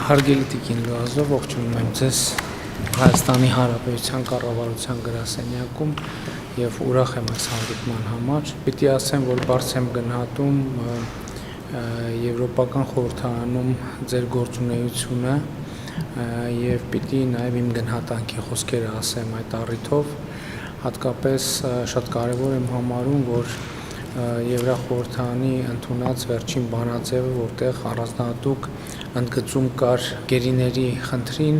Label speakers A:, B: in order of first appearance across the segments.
A: Հարգելի տիկին Լուազով, ողջունում եմ ձեզ Հայաստանի Հանրապետության կառավարության գրասենյակում եւ ուրախ եմ այս հանդիպման համար։ Պիտի ասեմ, որ բարձր եմ գնահատում Եվրոպական խորհրդարանում ձեր գործունեությունը եւ պիտի նաեւ իմ գնահատանքի խոսքերը ասեմ այդ առիթով։ Հատկապես շատ կարեւոր եմ համարում, որ Եվրախորհրդարանի ընդունած վերջին բանաձևը, որտեղ առանձնահատուկ ընդգծում կար գերիների խնդրին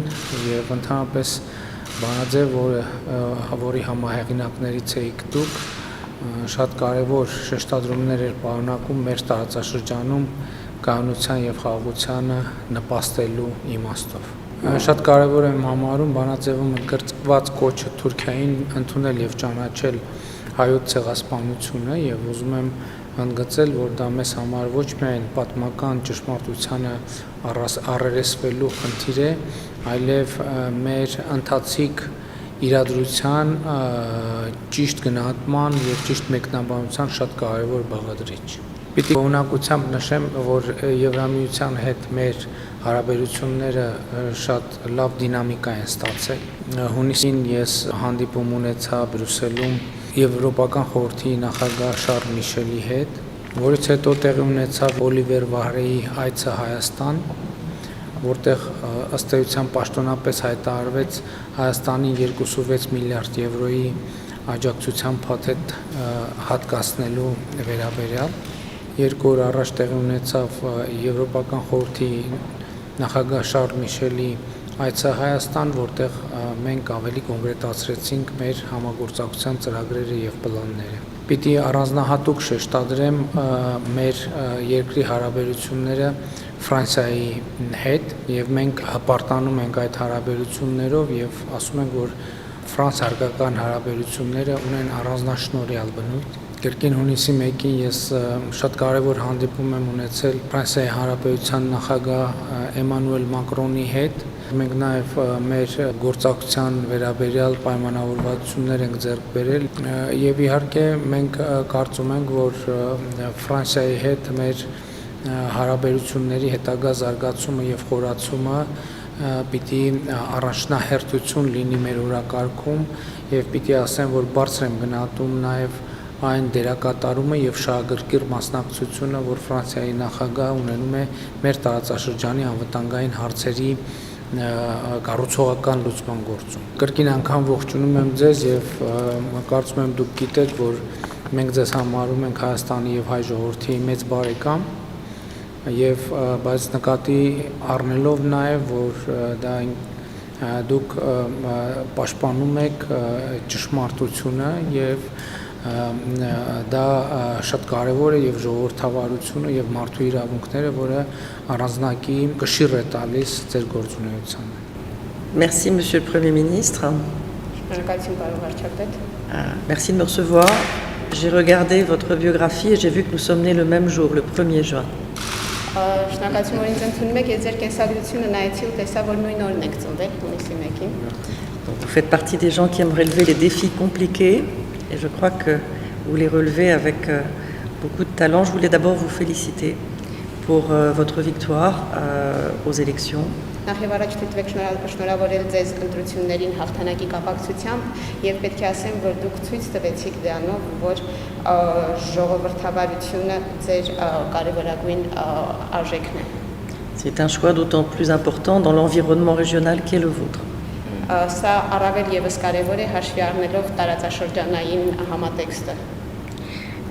A: եւ ընդհանրապես բանաձև, որի համահեղինակներից եք դուք, շատ կարևոր շեշտադրումներ էր պարունակում մեր տարածաշրջանում կայունության եւ խաղաղությանը նպաստելու իմաստով։ Շատ կարևոր եմ համարում բանաձևում ընդգծված կոչը Թուրքիային ընդունել եւ ճանաչել հայոց ցեղասպանությունը եւ ուզում եմ ընդգծել, որ դա մեզ համար ոչ միայն պատմական ճշմարտությանը առերեսվելու խնդիր է, այլև մեր ընթացիկ իրադրության ճիշտ գնահատման եւ ճիշտ մեկնաբանության շատ կարևոր բաղադրիչ։ Պիտի ունակությամբ նշեմ, որ Եվրամիության հետ մեր հարաբերությունները շատ լավ դինամիկա են ստացել։ Հունիսին ես հանդիպում ունեցա Բրյուսելում Եվրոպական խորհրդի նախագահ Շարլ Միշելի հետ, որից հետո տեղի ունեցավ Օլիվեր Վահրեի այցը Հայաստան, որտեղ ըստ էության պաշտոնապես հայտարարվեց Հայաստանին 2.6 միլիարդ եվրոյի աջակցության փաթեթ հատկացնելու վերաբերյալ։ 2 օր առաջ տեղի ունեցավ Եվրոպական խորհրդի նախագահ Շարլ Միշելի այցը Հայաստան, որտեղ մենք ավելի կոնկրետացրեցինք մեր համագործակցության ծրագրերը եւ պլանները։ Պիտի առանձնահատուկ շեշտադրեմ մեր երկրի հարաբերությունները Ֆրանսիայի հետ եւ մենք հպարտանում ենք այդ հարաբերություններով եւ ասում ենք, որ ֆրանս-հարգական հարաբերությունները ունեն առանձնաշնորհյալ բնույթ։ Կրկին հունիսի 1-ին ես շատ կարևոր հանդիպում եմ ունեցել Ֆրանսիայի Հանրապետության նախագահ Էմանուել Մակրոնի հետ։ Մենք նաև մեր գործակցության վերաբերյալ պայմանավորվածություններ ենք ձեռք բերել եւ իհարկե մենք կարծում ենք, որ Ֆրանսիայի հետ մեր հարաբերությունների հետագա զարգացումը եւ խորացումը պիտի առաջնահերթություն լինի մեր օրակարգում եւ պիտի ասեմ, որ բարձր եմ գնահատում նաեւ այն դերակատարումը եւ շահագրգիռ մասնակցությունը, որ Ֆրանսիայի նախագահը ունենում է մեր տարածաշրջանի անվտանգային հարցերի կառուցողական լուծման գործում։ Կրկին անգամ ողջունում եմ ձեզ եւ կարծում եմ դուք գիտեք, որ մենք ձեզ համարում ենք Հայաստանի եւ հայ ժողովրդի մեծ բարեկամ եւ բայց նկատի առնելով նաեւ, որ դա դուք պաշտպանում եք ճշմարտությունը եւ դա շատ կարևոր է եւ ժողովրդավարությունը եւ մարդու իրավունքները, որը առանձնակի կշիռ է տալիս ձեր գործունեությանը։
B: Merci Monsieur le Premier ministre. Merci de me recevoir. J'ai regardé votre biographie et j'ai vu que nous sommes nés le même jour, le 1er juin. Vous faites partie des gens qui aiment relever les défis compliqués. Et je crois que vous les relevez avec beaucoup de talent. Je voulais d'abord vous féliciter pour votre victoire aux élections. C'est un choix d'autant plus important dans l'environnement régional qui est le vôtre.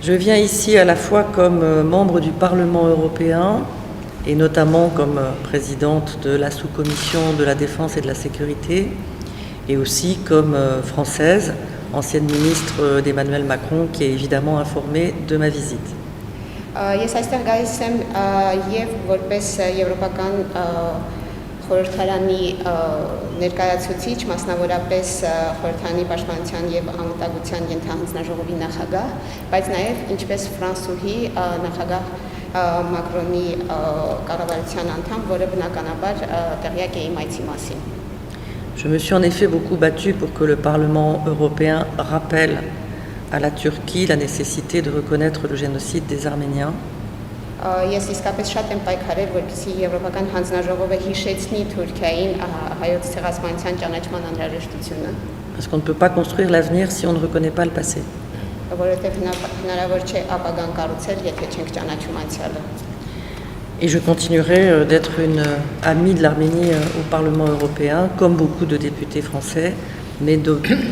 B: Je viens ici à la fois comme membre du Parlement européen et notamment comme présidente de la sous-commission de la défense et de la sécurité et aussi comme française, ancienne ministre d'Emmanuel Macron, qui est évidemment informée de ma visite.
C: Խորհրդարանի ներկայացուցիչ, մասնավորապես խորհրդարանի պաշտպանության եւ անվտանգության ենթահանձնաժողովի նախագահ, բայց նաեւ ինչպես ֆրանսուհի նախագահ Մակրոնի կառավարության անդամ, որը բնականաբար տեղյակ է իմ այցի մասին։
B: Je me suis en effet beaucoup battue pour que le Parlement européen rappelle à la Turquie la nécessité de reconnaître le génocide des Arméniens.
C: Ես իսկապես շատ եմ պայքարել, որպեսզի Եվրոպական հանձնաժողովը հիշեցնի Թուրքիային հայոց ցեղասպանության ճանաչման անհրաժեշտությունը,
B: Parce qu'on ne peut pas construire l'avenir si on ne reconnaît pas le passé.
C: որովհետև հնարավոր չէ ապագան կառուցել, եթե չենք ճանաչում անցյալը։
B: Et je continuerai d'être une amie de l'Arménie au Parlement européen, comme beaucoup de députés français, mais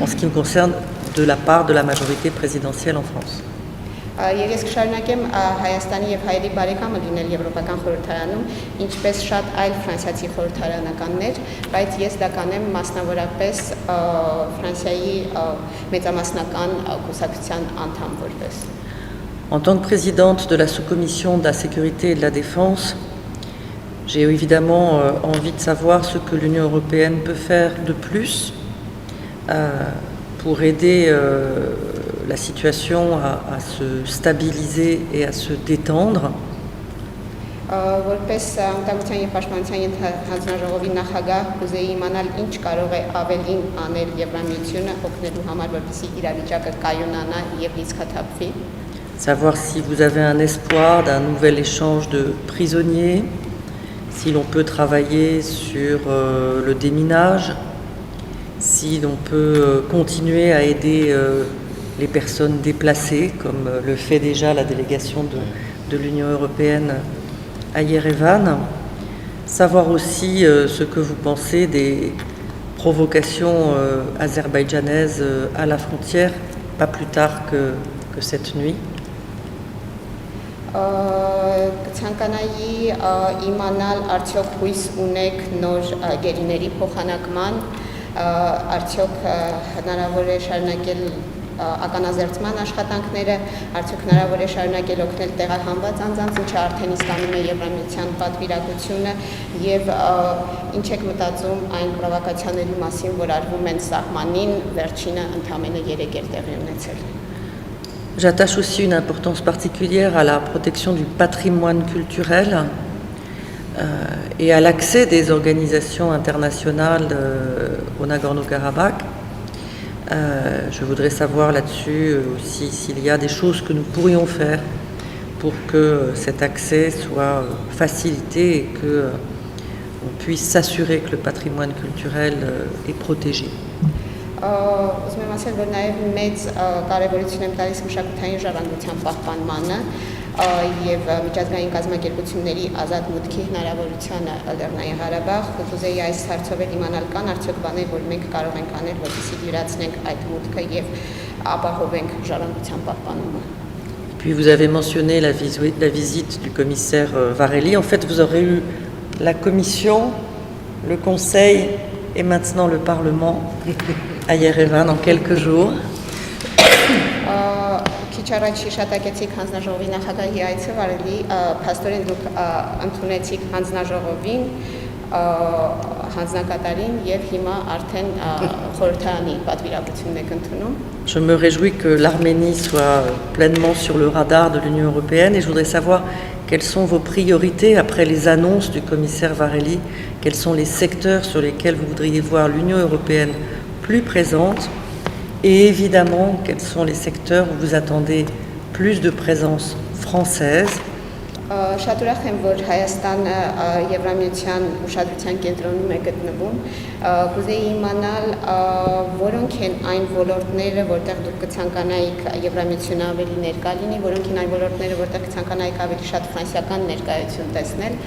B: en ce qui me concerne, de la part de la majorité présidentielle en France.
C: Եվ ես կշարունակեմ Հայաստանի եւ հայերի բարեկամը լինել Եվրոպական խորհրդարանում, ինչպես շատ այլ ֆրանսիացի խորհրդարանականներ, բայց ես դա կանեմ մասնավորապես Ֆրանսիայի մեծամասնական կուսակցության անդամ որպես։
B: En tant que présidente de la sous-commission de la sécurité et de la défense, j'ai évidemment envie de savoir ce que l'Union européenne peut faire de plus pour aider la situation à se stabiliser et à se détendre.
C: Որպես անկախության եւ պաշտպանության հանձնաժողովի նախագահ կուզեի իմանալ ինչ կարող է ավելին անել Եվրամիությունը օգնելու համար, որպեսզի իրավիճակը կայունանա եւ լիցքաթափվի։
B: Savoir si vous avez un espoir d'un nouvel échange de prisonniers, si l'on peut travailler sur le déminage, si l'on peut continuer à aider les personnes déplacées, comme le fait déjà la délégation de l'Union européenne à Yerevan. Savoir aussi ce que vous pensez des provocations azerbaïdjanaises à la frontière, pas plus tard que cette nuit.
C: Կցանկանայի իմանալ արդյոք հույս ունեք նոր գերիների փոխանակման, արդյոք հնարավոր է շարունակել ականազերծման աշխատանքները, արդյոք հնարավոր է շարունակել օգնել տեղահանված անձանց, ինչը արդեն իսկանում է Եվրամիության պատվիրակությունը, եւ ինչ եք մտածում այն պրովոկացիաների մասին, որ արվում են սահմանին, վերջինը ընդամենը 3 էր տեղի ունեցել։
B: J'attache aussi une importance particulière à la protection du patrimoine culturel et à l'accès des organisations internationales au Nagorno-Karabakh. Je voudrais savoir là-dessus aussi s'il y a des choses que nous pourrions faire pour que cet accès soit facilité et qu'on puisse s'assurer que le patrimoine culturel est protégé.
C: Ուզում եմ ասել, որ նաև մեծ կարևորություն եմ տալիս մշակութային ժառանգության պահպանմանը եւ միջազգային կազմակերպությունների ազատ մուտքի հնարավորությանը Լեռնային Ղարաբաղ։ Կուզեի այս հարցով իմանալ կան արդյոք բաներ, որ մենք կարող ենք անել, որպեսզի դյուրացնենք այդ մուտքը եւ ապահովենք ժառանգության պահպանումը։
B: Puis vous avez mentionné la visite du commissaire Varhelyi. En fait, vous aurez eu la Commission, le Conseil et maintenant le Parlement à Yerevan en quelques jours.
C: Քիչ առաջ հիշատակեցիք հանձնաժողովի նախագահի այցը Վարելի, փաստորեն դուք ընդունեցիք հանձնաժողովին, հանձնակատարին եւ հիմա արդեն խորհրդարանի պատվիրակությունն եք ընդունում։
B: Je me réjouis que l'Arménie soit pleinement sur le radar de l'Union européenne et je voudrais savoir quelles sont vos priorités après les annonces du commissaire Varhelyi, quels sont les secteurs sur lesquels vous voudriez voir l'Union européenne plus présente et évidemment quels sont les secteurs où vous attendez plus de présence française.
C: Շատ ուրախ եմ, որ Հայաստանը Եվրամիության ուշադրության կենտրոնում է գտնվում։ Կուզեի իմանալ, որոնք են այն ոլորտները, որտեղ դուք կցանկանայիք Եվրամիությունը ավելի ներկա լինի, որոնք են այն ոլորտները, որտեղ կցանկանայիք ավելի շատ ֆրանսիական ներկայություն տեսնել,